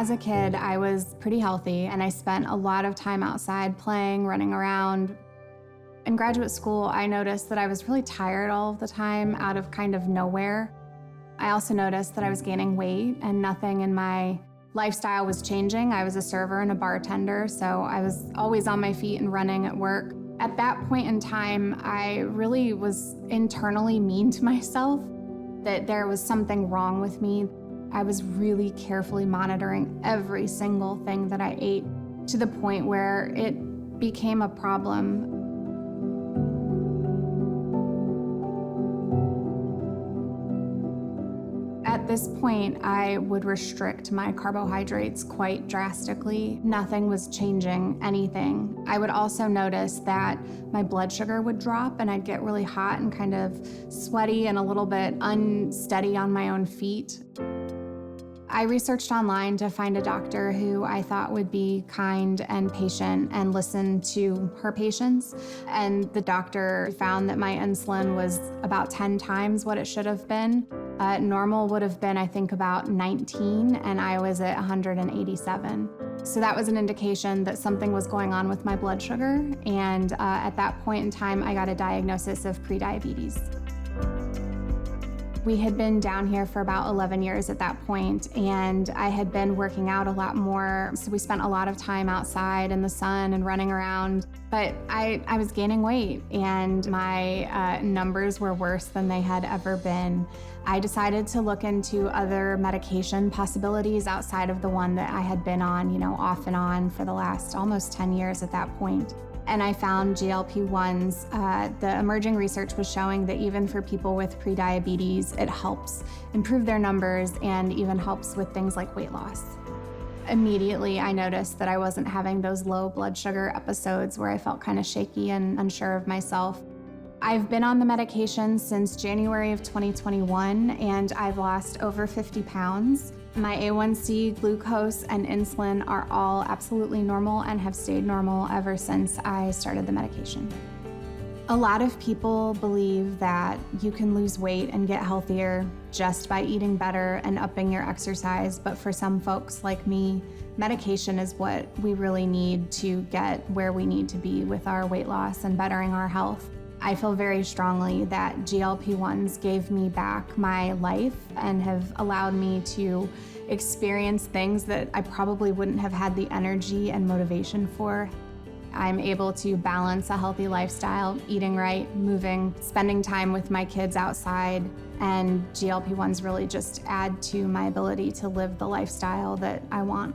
As a kid, I was pretty healthy and I spent a lot of time outside playing, running around. In graduate school, I noticed that I was really tired all of the time out of kind of nowhere. I also noticed that I was gaining weight and nothing in my lifestyle was changing. I was a server and a bartender, so I was always on my feet and running at work. At that point in time, I really was internally mean to myself, that there was something wrong with me. I was really carefully monitoring every single thing that I ate to the point where it became a problem. At this point, I would restrict my carbohydrates quite drastically. Nothing was changing anything. I would also notice that my blood sugar would drop and I'd get really hot and kind of sweaty and a little bit unsteady on my own feet. I researched online to find a doctor who I thought would be kind and patient and listen to her patients. And the doctor found that my insulin was about 10 times what it should have been. Normal would have been, I think, about 19, and I was at 187. So that was an indication that something was going on with my blood sugar. And at that point in time, I got a diagnosis of prediabetes. We had been down here for about 11 years at that point, and I had been working out a lot more. So we spent a lot of time outside in the sun and running around. But I was gaining weight, and my numbers were worse than they had ever been. I decided to look into other medication possibilities outside of the one that I had been on, off and on for the last almost 10 years at that point. And I found GLP-1s. The emerging research was showing that even for people with prediabetes, it helps improve their numbers and even helps with things like weight loss. Immediately, I noticed that I wasn't having those low blood sugar episodes where I felt kind of shaky and unsure of myself. I've been on the medication since January of 2021, and I've lost over 50 pounds. My A1C, glucose, and insulin are all absolutely normal and have stayed normal ever since I started the medication. A lot of people believe that you can lose weight and get healthier just by eating better and upping your exercise, but for some folks like me, medication is what we really need to get where we need to be with our weight loss and bettering our health. I feel very strongly that GLP-1s gave me back my life and have allowed me to experience things that I probably wouldn't have had the energy and motivation for. I'm able to balance a healthy lifestyle, eating right, moving, spending time with my kids outside, and GLP-1s really just add to my ability to live the lifestyle that I want.